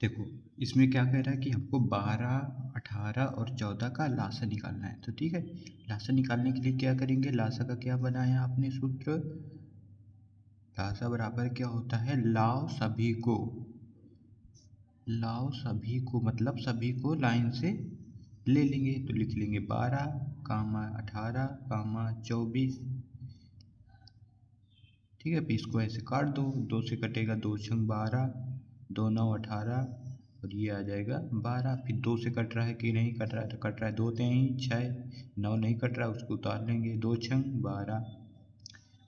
देखो, इसमें क्या कह रहा है कि हमको 12, 18 और 14 का लासा निकालना है। तो ठीक है, लासा निकालने के लिए क्या करेंगे, लासा का क्या बनाया आपने सूत्र, लासा बराबर क्या होता है, लाओ सभी को, लाओ सभी को मतलब सभी को लाइन से ले लेंगे। तो लिख लेंगे 12, 18, 24। ठीक है, फिर इसको ऐसे काट दो, 2 से कटेगा 2 छंग 12, 2 9 18 और ये आ जाएगा 12। फिर 2 से कट रहा है कि नहीं कट रहा है, तो कट रहा है 2 3 6, 9 नहीं कट रहा है उसको उतार लेंगे, 2 छंग 12।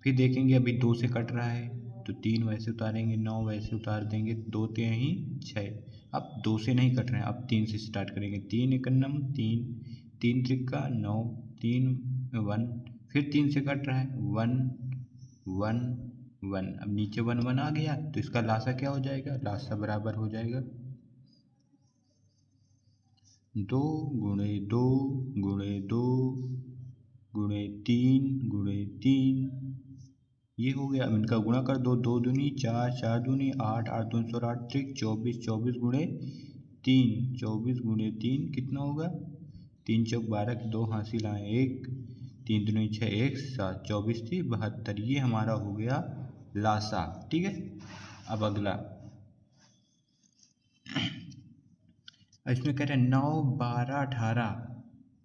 फिर देखेंगे अभी 2 से कट रहा है तो 3 वैसे उतारेंगे, 9 वैसे उतार देंगे, 2 3 6। अब 2 से नहीं कट रहे हैं, अब 3 से स्टार्ट करेंगे, 3 एकन्नम 3, 3 त्रिक्का 9, 3 1। फिर 3 से कट रहा है 1 1 1। अब नीचे 1 1 आ गया तो इसका लासा क्या हो जाएगा, लासा बराबर हो जाएगा 2 गुणे 2 गुणे 2 गुणे 3 गुणे 3। ये हो गया। अब इनका गुणा कर दो, 2 दूनी 4, 4 दूनी 8, 8 दूनी 16, 8 त्रिक 24, 24 गुणे 3, 24 गुणे 3 कितना होगा, 3 चौक 12 की 2 हासिल आए 1, 3 दूनी 6 1 7, 24 थी 72। ये हमारा हो गया लासा। ठीक है, अब अगला इसमें कह रहे हैं 9 12 18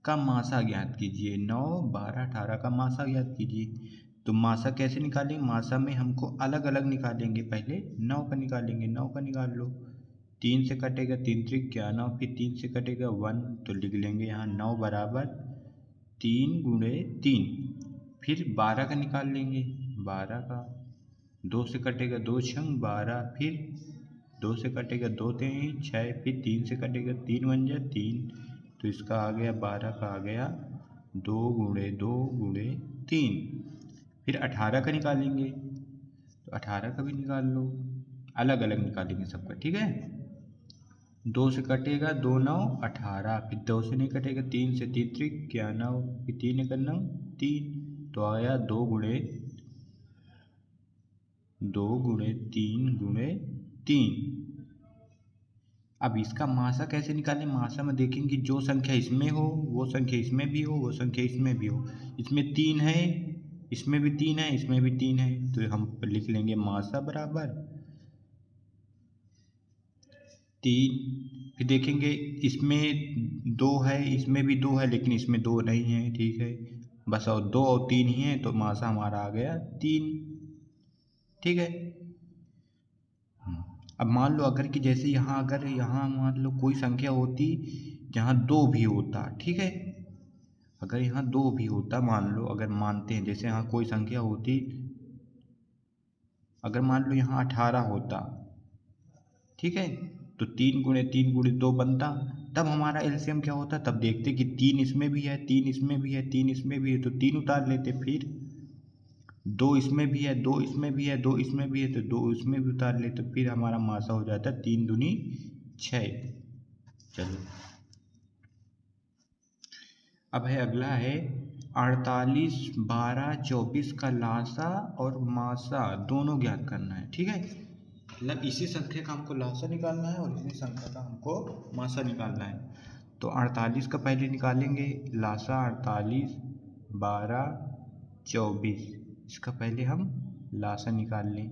का मासा ज्ञात कीजिए। 9 12 18 का मासा ज्ञात कीजिए। तो मासा कैसे निकालेंगे, मासा में हमको अलग अलग निकालेंगे। पहले 9 का निकालेंगे, 9 का निकाल लो, 3 से कटेगा 3 त्रिक 9, फिर 3 से कटेगा 1 तो लिख लेंगे यहाँ 9 बराबर 3 गुणे 3। फिर 12 का निकाल लेंगे, 12 का 2 से कटेगा 2 छंग 12, फिर 2 से कटेगा 2 3 6, फिर 3 से कटेगा 3 1 जा 3। तो इसका आ गया 12 का आ गया 2 गुणे 2 गुणे 3। फिर 18 का निकालेंगे, तो 18 का भी निकाल लो, अलग अलग निकालेंगे सबका। ठीक है, 2 से कटेगा 2 9 18, फिर 2 से नहीं कटेगा 3 से 3 त्रिक 9, फिर 3 एक 3। तो आया 2 गुणे 3 गुणे 3। अब इसका मासा कैसे निकालें, मासा में देखेंगे जो संख्या इसमें हो वो संख्या इसमें भी हो, वो संख्या इसमें भी हो। इसमें 3 है, इसमें भी 3 है, इसमें भी 3 है, तो हम लिख लेंगे मासा बराबर 3। फिर देखेंगे इसमें 2 है, इसमें भी 2 है, लेकिन इसमें 2 नहीं है। ठीक है, बस और 2 और 3 ही है, तो मासा हमारा आ गया 3। ठीक है, अब मान लो अगर कि जैसे यहाँ, अगर यहाँ मान लो कोई संख्या होती जहाँ 2 भी होता, ठीक है, अगर यहाँ 2 भी होता, मान लो अगर मानते हैं जैसे यहाँ कोई संख्या होती, अगर मान लो यहाँ 18 होता, ठीक है, तो 3 गुणे 3 गुणे 2 बनता, तब हमारा एलसीएम क्या होता, तब देखते कि 3 इसमें भी है, 3 इसमें भी है, 3 इसमें भी है, तो 3 उतार लेते। फिर 2 इसमें भी है, 2 इसमें भी है, 2 इसमें भी है, तो 2 इसमें भी उतार ले, तो फिर हमारा मासा हो जाता 3 दूनी 6। चलो, अब है अगला है 48 12 24 का लासा और मासा दोनों ज्ञात करना है। ठीक है, मतलब इसी संख्या का हमको लासा निकालना है और इसी संख्या का हमको मासा निकालना है। तो 48 का पहले निकालेंगे लासा, 48 12 24, इसका पहले हम लासा निकाल लें।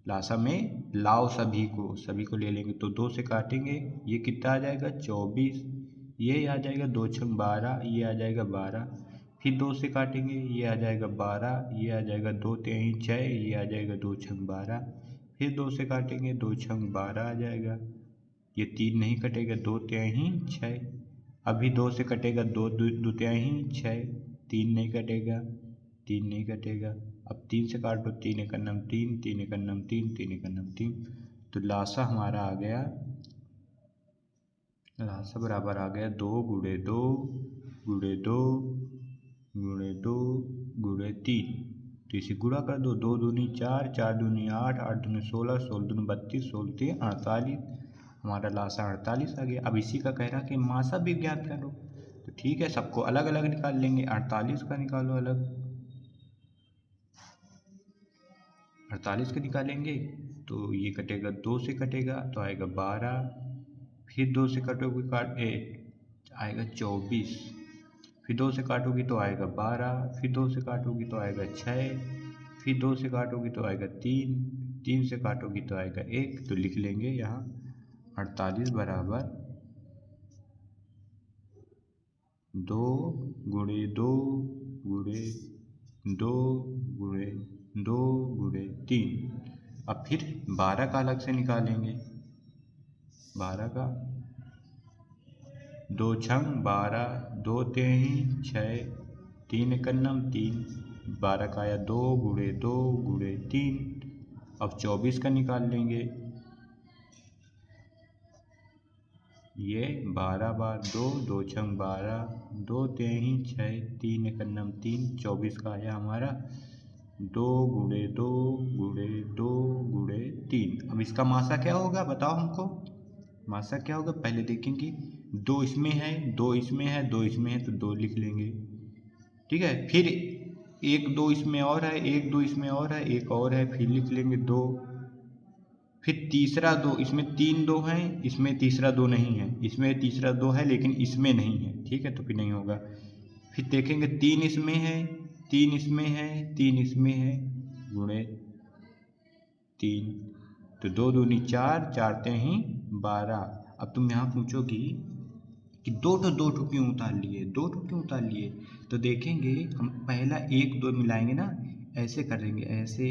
लासा में लाओ सभी को ले लेंगे, तो 2 से काटेंगे, ये कितना आ जाएगा 24, ये आ जाएगा 2 छंग 12, ये आ जाएगा 12। फिर 2 से काटेंगे, ये आ जाएगा 12, ये आ जाएगा 2 3 6, ये आ जाएगा 2 छंग 12। फिर 2 से काटेंगे, 2 छंग 12 आ जाएगा, ये 3 नहीं कटेगा, 2 3 6। अभी 2 से कटेगा, 2 2 3 6, 3 नहीं कटेगा, 3 नहीं कटेगा। अब 3 से काट दो, 3 एक 3, 3 एक 3, 3 एक 3। तो लासा हमारा आ गया, लासा बराबर आ गया 2 गुणे 2 गुणे 2 गुणे 2 गुणे 3। तो इसे गुणा कर दो, 2 दूनी 4, 4 दूनी 8, 8 दूनी 16, 16 दूनी 32, 16 3 48। हमारा लासा 48 आ गया। अब इसी का कह रहा कि मासा भी ज्ञात करो, तो ठीक है, सबको अलग अलग निकाल लेंगे। 48 का निकालो अलग, 48 का निकालेंगे, तो ये कटेगा 2 से कटेगा तो आएगा 12, फिर 2 से काटोगे आएगा 24, फिर 2 से काटोगी तो आएगा 12, फिर 2 से काटोगी तो आएगा 6, फिर 2 से काटोगी तो आएगा 3, 3 से काटोगी तो आएगा 1। तो लिख लेंगे यहाँ 48 बराबर 2 गुणे 2 गुणे 2 गुणे 2 गुणे 3। अब फिर 12 का अलग से निकालेंगे। 12 का 2 छंग 12, 2 तेही 6, 3 एकन्नम 3, 12 का आया 2 गुणे 2 गुणे 3। अब 24 का निकाल लेंगे। ये 12 बार 2, 2 छंग 12, 2 तेही 6, 3 एकन्नम 3, 24 का आया हमारा 2 गुणे 2 गुणे 2 गुणे 3। अब इसका मासा क्या होगा बताओ हमको, मासा क्या होगा पहले देखेंगे। 2 इसमें है, 2 इसमें है, 2 इसमें है तो 2 लिख लेंगे, ठीक है। फिर 1 2 इसमें और है, 1 2 इसमें और है, एक और है, फिर लिख लेंगे 2। फिर तीसरा 2, इसमें 3 2 हैं, इसमें तीसरा 2 नहीं है, इसमें तीसरा 2 है लेकिन इसमें नहीं है, ठीक है, तो फिर नहीं होगा। फिर देखेंगे 3 इसमें है, 3 इसमें है, 3 इसमें है, गुणे 3, तो 2 दूनी 4, 4 तेही 12। अब तुम यहाँ पूछोगी कि 2 क्यों उतार लिए, 2 क्यों उतार लिए, तो देखेंगे हम पहला 1 2 मिलाएंगे ना, ऐसे करेंगे, ऐसे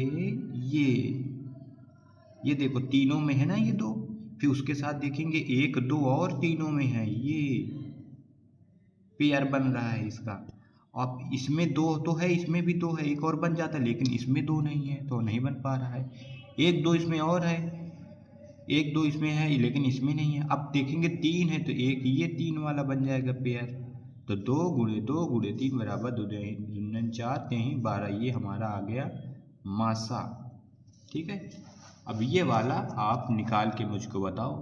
ये देखो तीनों में है ना ये 2, फिर उसके साथ देखेंगे 1 2 और तीनों में है, ये पेयर बन रहा है इसका। अब इसमें 2 तो है, इसमें भी 2 है, एक और बन जाता, लेकिन इसमें 2 नहीं है तो नहीं बन पा रहा है। 1 2 इसमें और है, 1 2 इसमें है लेकिन इसमें नहीं है। अब देखेंगे 3 है तो एक ये 3 वाला बन जाएगा पेयर, तो 2 गुणे 2 गुणे 3 बराबर 2 दूनी 4 तेही 12, ये हमारा आ गया मासा, ठीक है। अब ये वाला आप निकाल के मुझको बताओ,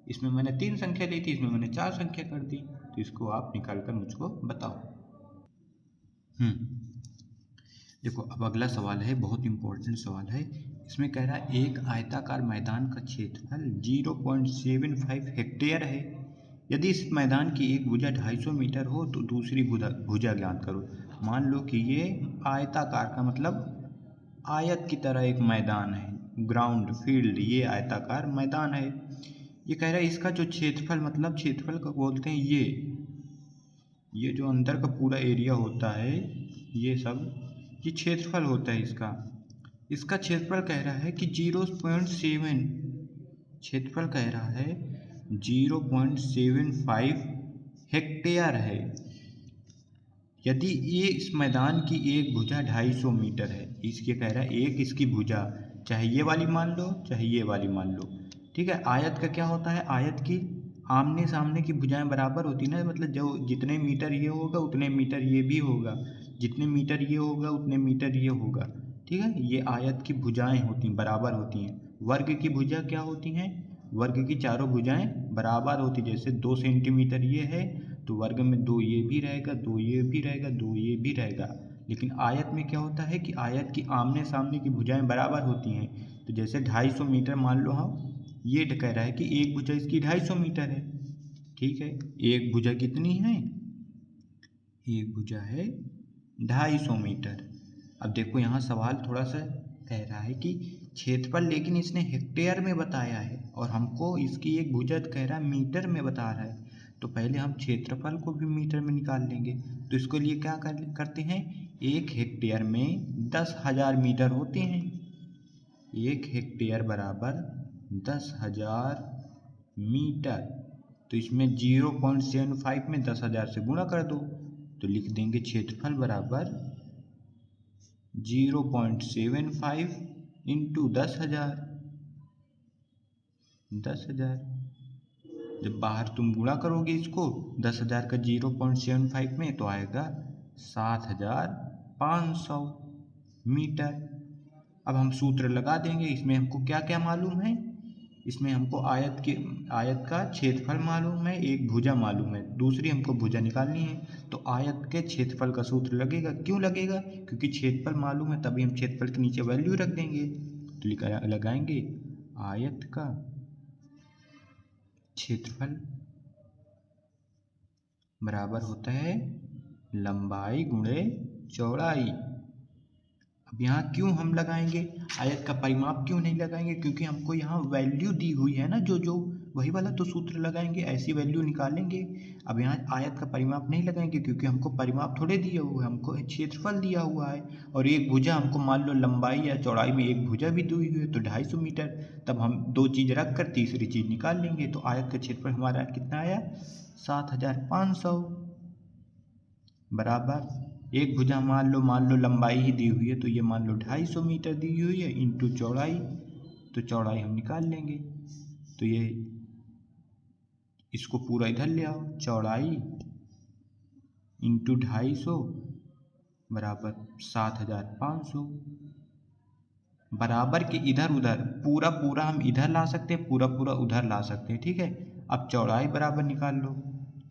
इसमें मैंने 3 संख्या ली थी, इसमें मैंने 4 संख्या कर दी, तो इसको आप निकाल कर मुझको बताओ। देखो अब अगला सवाल है, बहुत इम्पोर्टेंट सवाल है। इसमें कह रहा है एक आयताकार मैदान का क्षेत्रफल 0.75 हेक्टेयर है। यदि इस मैदान की एक भुजा 250 मीटर हो तो दूसरी भुजा ज्ञात करो। मान लो कि ये आयताकार का मतलब आयत की तरह एक मैदान है, ग्राउंड फील्ड, ये आयताकार मैदान है। ये कह रहा है इसका जो क्षेत्रफल, मतलब क्षेत्रफल का बोलते हैं ये जो अंदर का पूरा एरिया होता है, ये सब ये क्षेत्रफल होता है इसका। इसका क्षेत्रफल कह रहा है कि 0.7, क्षेत्रफल कह रहा है 0.75 हेक्टेयर है। यदि ये इस मैदान की एक भुजा 250 मीटर है, इसके कह रहा है एक इसकी भुजा, चाहे ये वाली मान लो चाहे ये वाली मान लो, ठीक है। आयत का क्या होता है, आयत की आमने सामने की भुजाएं बराबर होती ना, मतलब जो जितने मीटर ये होगा उतने मीटर ये भी होगा, जितने मीटर ये होगा उतने मीटर ये होगा, ठीक है। ये आयत की भुजाएं होती हैं, बराबर होती हैं। वर्ग की भुजा क्या होती हैं, वर्ग की चारों भुजाएं बराबर होती, जैसे 2 सेंटीमीटर ये है तो वर्ग में 2 ये भी रहेगा, 2 ये भी रहेगा, 2 ये भी रहेगा। लेकिन आयत में क्या होता है कि आयत की आमने सामने की भुजाएं बराबर होती हैं। तो जैसे 250 मीटर मान लो, हम ये कह रहा है कि एक भुजा इसकी 250 मीटर है, ठीक है। एक भुजा कितनी है, एक भुजा है 250 मीटर। अब देखो यहाँ सवाल थोड़ा सा कह रहा है कि क्षेत्रफल, लेकिन इसने हेक्टेयर में बताया है और हमको इसकी एक भुजा कह रहा है मीटर में बता रहा है। तो पहले हम क्षेत्रफल को भी मीटर में निकाल लेंगे। तो इसके लिए क्या करते हैं, एक हेक्टेयर में 10,000 मीटर होते हैं। एक हेक्टेयर बराबर 10,000 मीटर। तो इसमें 0.75 में 10,000 से गुणा कर दो, तो लिख देंगे क्षेत्रफल बराबर 0.75 इंटू 10,000। 10,000 जब बाहर तुम गुणा करोगे इसको 10,000 का 0.75 में तो आएगा 7,500 मीटर। अब हम सूत्र लगा देंगे, इसमें हमको क्या क्या मालूम है, इसमें हमको आयत का क्षेत्रफल मालूम है, एक भुजा मालूम है, दूसरी हमको भुजा निकालनी है। तो आयत के क्षेत्रफल का सूत्र लगेगा, क्यों लगेगा, क्योंकि क्षेत्रफल मालूम है, तभी हम क्षेत्रफल के नीचे वैल्यू रख देंगे। तो लगाएंगे आयत का क्षेत्रफल बराबर होता है लंबाई गुणे चौड़ाई। अब यहाँ क्यों हम लगाएंगे आयत का परिमाप क्यों नहीं लगाएंगे, क्योंकि हमको यहाँ वैल्यू दी हुई है ना, जो वही वाला तो सूत्र लगाएंगे, ऐसी वैल्यू निकालेंगे। अब यहाँ आयत का परिमाप नहीं लगाएंगे क्योंकि हमको परिमाप थोड़े दिया हुआ है, हमको क्षेत्रफल दिया हुआ है। और एक भुजा हमको मान लो लंबाई या चौड़ाई में एक भुजा भी दी हुई है तो 250 मीटर। तब हम दो चीज़ रख कर तीसरी चीज़ निकाल लेंगे। तो आयत का क्षेत्रफल हमारा कितना आया 7500 बराबर एक भुजा मान लो लंबाई ही दी हुई है तो ये मान लो 250 मीटर दी हुई है इंटू चौड़ाई, तो चौड़ाई हम निकाल लेंगे। तो ये इसको पूरा इधर ले आओ, चौड़ाई इंटू 250 बराबर 7500 बराबर के इधर उधर पूरा पूरा हम इधर ला सकते हैं, पूरा पूरा उधर ला सकते हैं। ठीक है, अब चौड़ाई बराबर निकाल लो।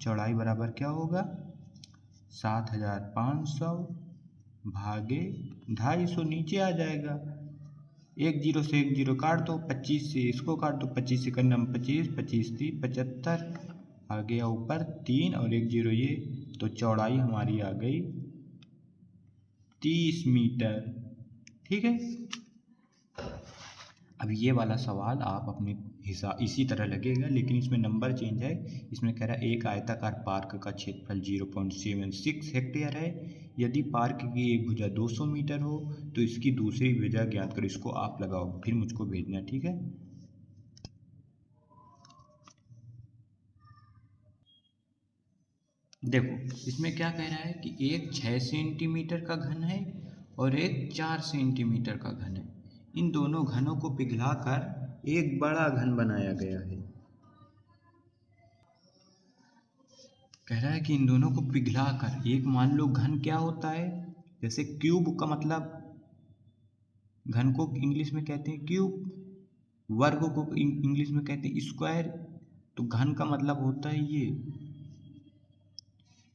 चौड़ाई बराबर क्या होगा 7500 भागे 250 नीचे आ जाएगा। एक जीरो से एक जीरो काट दो, 25 से इसको काट दो, 25 से करना 25, 25 3 75 आ गया ऊपर 3 और एक जीरो ये, तो चौड़ाई हमारी आ गई 30 मीटर। ठीक है, अब ये वाला सवाल आप अपने हिसाब इसी तरह लगेगा, लेकिन इसमें नंबर चेंज है। इसमें कह रहा है एक आयताकार पार्क का क्षेत्रफल 0.76 हेक्टेयर है। यदि पार्क की एक भुजा 200 मीटर हो तो इसकी दूसरी भुजा ज्ञात करो। इसको आप लगाओ फिर मुझको भेजना। ठीक है, देखो इसमें क्या कह रहा है कि एक 6 सेंटीमीटर का घन है और एक 4 सेंटीमीटर का घन है। इन दोनों घनों को पिघलाकर एक बड़ा घन बनाया गया है। कह रहा है कि इन दोनों को पिघलाकर एक मान लो घन क्या होता है, जैसे क्यूब का मतलब घन को इंग्लिश में कहते हैं क्यूब, वर्ग को इंग्लिश में कहते हैं स्क्वायर। तो घन का मतलब होता है ये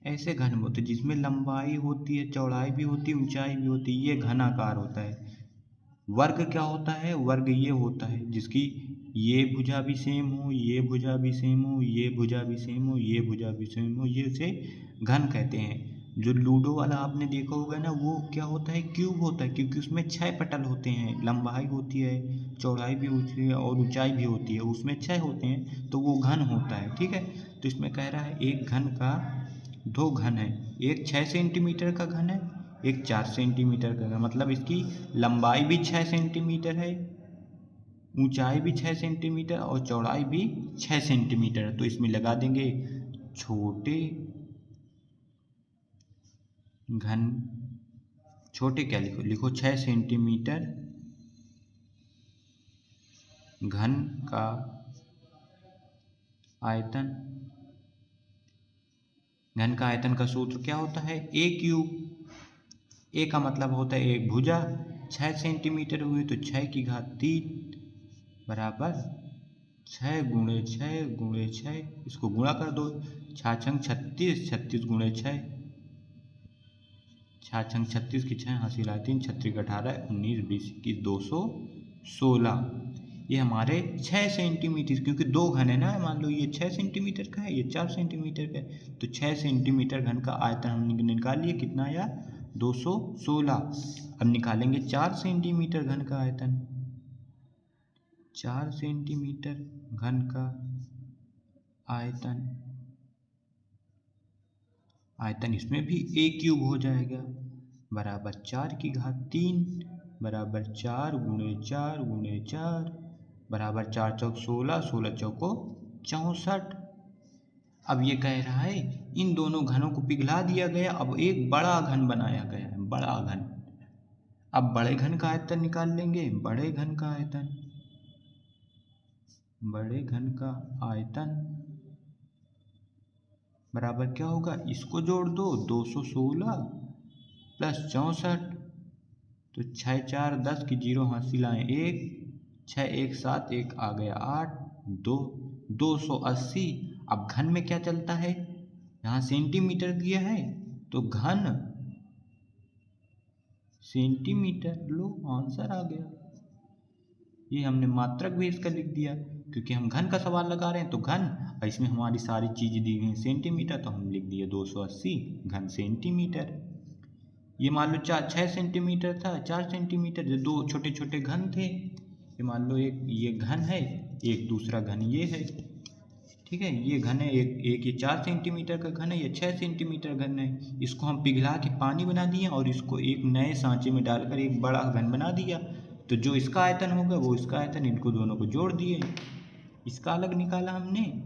ऐसे घन होते हैं जिसमें लंबाई होती है, चौड़ाई भी होती है, ऊंचाई भी होती है, ये घन आकार होता है। वर्ग क्या होता है, वर्ग ये होता है जिसकी ये भुजा भी सेम हो, ये भुजा भी सेम हो, ये भुजा भी सेम हो, ये भुजा भी सेम हो, ये उसे घन कहते हैं। जो लूडो वाला आपने देखा होगा ना, वो क्या होता है क्यूब होता है, क्योंकि उसमें 6 पटल होते हैं, लंबाई होती है, चौड़ाई भी होती है और ऊंचाई भी होती है, उसमें 6 होते हैं तो वो घन होता है। ठीक है, तो इसमें कह रहा है एक घन का दो घन है, एक 6 सेंटीमीटर का घन है, एक 4 सेंटीमीटर का घन, मतलब इसकी लंबाई भी 6 सेंटीमीटर है, ऊंचाई भी 6 सेंटीमीटर और चौड़ाई भी 6 सेंटीमीटर है। तो इसमें लगा देंगे छोटे घन, छोटे क्या लिखो, लिखो 6 सेंटीमीटर घन का आयतन। घन का आयतन का सूत्र क्या होता है ए क्यूब। ए का मतलब होता है एक भुजा, 6 सेंटीमीटर हुए तो 6 की घात 3 बराबर 6 गुणे 6 गुणे 6, इसको गुणा कर दो, 6 छंग 36, 36 गुणे 6, 6 छंग 36 की 6 हासिल आए 3, 36 18 19 20 21 216। ये हमारे 6 सेंटीमीटर, क्योंकि दो घन है ना, मान लो ये 6 सेंटीमीटर का है, ये 4 सेंटीमीटर का है, तो 6 सेंटीमीटर घन का आयतन हमने निकाल लिया, कितना आया 216। अब निकालेंगे 4 सेंटीमीटर घन का आयतन। 4 सेंटीमीटर घन का आयतन, आयतन इसमें भी ए क्यूब हो जाएगा बराबर 4 की घात 3 बराबर 4 गुणे 4 गुणे 4 बराबर 4 चौक 16, 16 चौको 64। अब ये कह रहा है इन दोनों घनों को पिघला दिया गया, अब एक बड़ा घन बनाया गया है, बड़ा घन। अब बड़े घन का आयतन निकाल लेंगे, बड़े घन का आयतन, बड़े घन का आयतन बराबर क्या होगा, इसको जोड़ दो 216 प्लस 64, तो 6 4 10 की 0 हासिल आए 1, 6 1 7 1 आ गया 8 2 280। अब घन में क्या चलता है, यहाँ सेंटीमीटर दिया है तो घन सेंटीमीटर, लो आंसर आ गया। ये हमने मात्रक भी इसका लिख दिया, क्योंकि हम घन का सवाल लगा रहे हैं तो घन, और इसमें हमारी सारी चीज़ें दी गई सेंटीमीटर, तो हम लिख दिए 280 घन सेंटीमीटर। ये मान लो 6 सेंटीमीटर था, 4 सेंटीमीटर, जो दो छोटे छोटे घन थे, ये मान लो एक ये घन है, एक दूसरा घन ये है, ठीक है। ये घन है, एक ये 4 सेंटीमीटर का घन है, ये 6 सेंटीमीटर घन है। इसको हम पिघला के पानी बना दिए और इसको एक नए सांचे में डालकर एक बड़ा घन बना दिया। तो जो इसका आयतन होगा वो इसका आयतन, इनको दोनों को जोड़ दिए, इसका अलग निकाला हमने,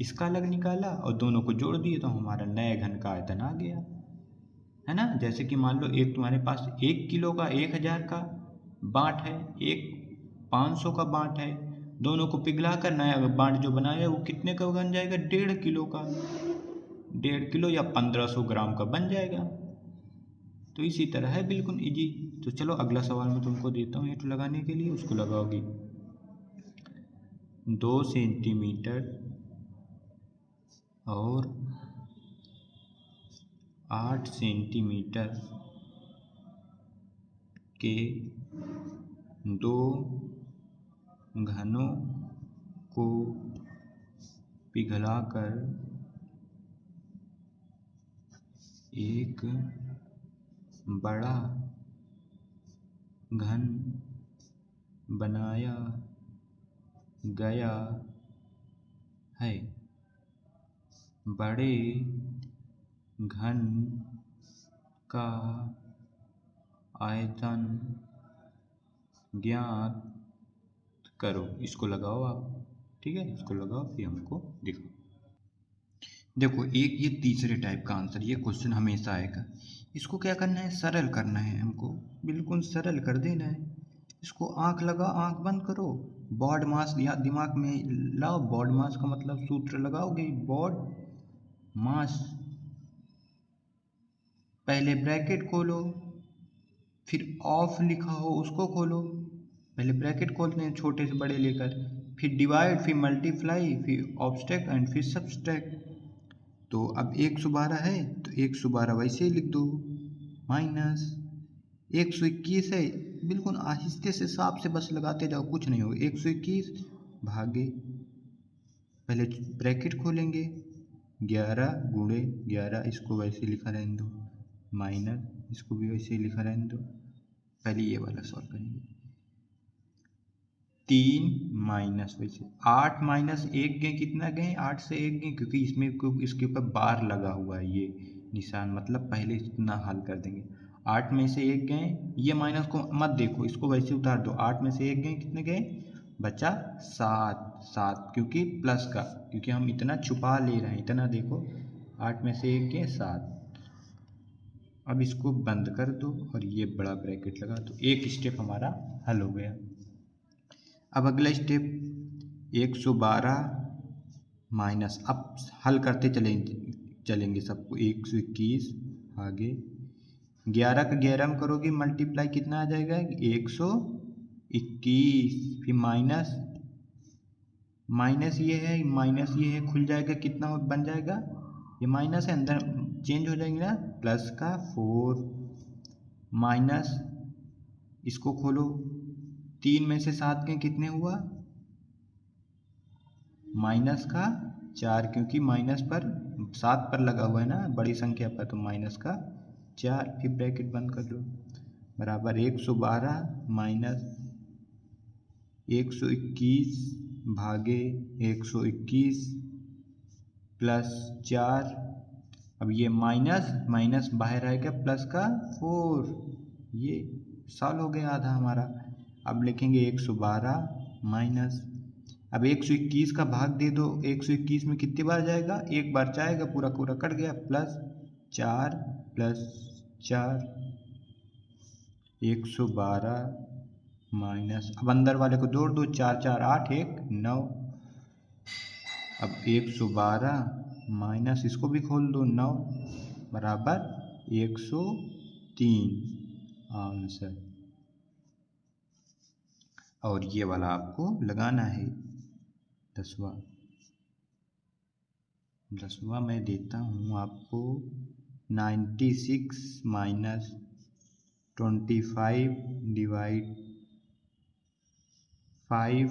इसका अलग निकाला और दोनों को जोड़ दिए, तो हमारा नए घन का आयतन आ गया, है ना। जैसे कि मान लो एक तुम्हारे पास 1 किलो का 1000 का बाँट है, एक 500 का बाँट है, दोनों को पिघला कर नया बाँट जो बनाया वो कितने का बन जाएगा, 1.5 किलो का, 1.5 किलो या 1500 ग्राम का बन जाएगा। तो इसी तरह है, बिल्कुल इजी। तो चलो अगला सवाल मैं तुमको देता हूँ हेतु लगाने के लिए, उसको लगाओगी 2 सेंटीमीटर और 8 सेंटीमीटर के दो घनों को पिघलाकर एक बड़ा घन बनाया गया है। बड़े घन का आयतन ज्ञात करो। इसको लगाओ आप, ठीक है, इसको लगाओ फिर हमको दिखाओ। देखो एक ये तीसरे टाइप का आंसर, ये क्वेश्चन हमेशा आएगा। इसको क्या करना है, सरल करना है हमको, बिल्कुल सरल कर देना है। इसको आंख लगा, आंख बंद करो, बॉड मास या दिमाग में लाओ। बॉड मास का मतलब सूत्र लगाओगे, बॉड मास, पहले ब्रैकेट खोलो, फिर ऑफ लिखा हो उसको खोलो, पहले ब्रैकेट खोलते हैं छोटे से बड़े लेकर, फिर डिवाइड, फिर मल्टीप्लाई, फिर ऑब्स्ट्रैक्ट एंड फिर सब्सट्रैक्ट। तो अब 112 है तो 112 वैसे ही लिख दो, माइनस 121 है, बिल्कुल आहिस्ते से सांप से बस लगाते जाओ, कुछ नहीं होगा। 121 भागे, पहले ब्रैकेट खोलेंगे, 11 गुणे 11, इसको वैसे लिखा रहने दो, माइनस इसको भी वैसे ही लिखा रहने दो। पहले ये वाला सॉल्व करेंगे, 3 माइनस वैसे 8 माइनस 1 गए, कितना गए, 8 से 1 गए, क्योंकि इसमें इसके ऊपर बार लगा हुआ है ये निशान, मतलब पहले इतना हल कर देंगे। 8 में से 1 गए, ये माइनस को मत देखो, इसको वैसे उतार दो। 8 में से 1 गए, कितने गए, बचा 7, क्योंकि प्लस का, क्योंकि हम इतना छुपा ले रहे हैं, इतना देखो, 8 में से 1 गए 7। अब इसको बंद कर दो और ये बड़ा ब्रैकेट लगा दो, एक स्टेप हमारा हल हो गया। अब अगला स्टेप 112 माइनस, अब हल करते चलेंगे सबको, 121 आगे, 11 का 11 में करोगे मल्टीप्लाई, कितना आ जाएगा, 121, फिर माइनस, माइनस ये है, माइनस ये है, खुल जाएगा, कितना बन जाएगा, ये माइनस है, अंदर चेंज हो जाएंगे ना, प्लस का 4, माइनस इसको खोलो, 3 में से 7 के कितने हुआ, माइनस का 4, क्योंकि माइनस पर 7 पर लगा हुआ है ना, बड़ी संख्या पर, तो माइनस का 4, फिर ब्रैकेट बंद कर लो, बराबर 112 माइनस 121 भागे 121 प्लस 4, अब ये माइनस माइनस बाहर आएगा, प्लस का 4, ये सॉल्व हो गया आधा हमारा। अब लिखेंगे 112 माइनस, अब 121 का भाग दे दो, 121 में कितनी बार जाएगा, एक बार जाएगा, पूरा पूरा कट गया, प्लस 4 प्लस 4, 112 माइनस, अब अंदर वाले को जोड़ दो, 4 4 8 1 9, अब 112 माइनस इसको भी खोल दो, 9 बराबर 103 आंसर। और ये वाला आपको लगाना है 10वां मैं देता हूँ आपको 96 minus 25 divide 5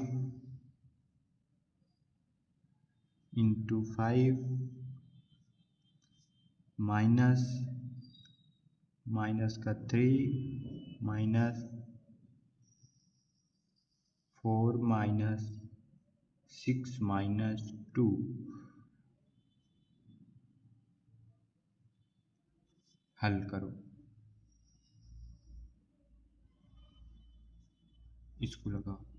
into 5 minus minus का 3 माइनस 4 माइनस 6 माइनस 2 हल करो। इसको लगाओ।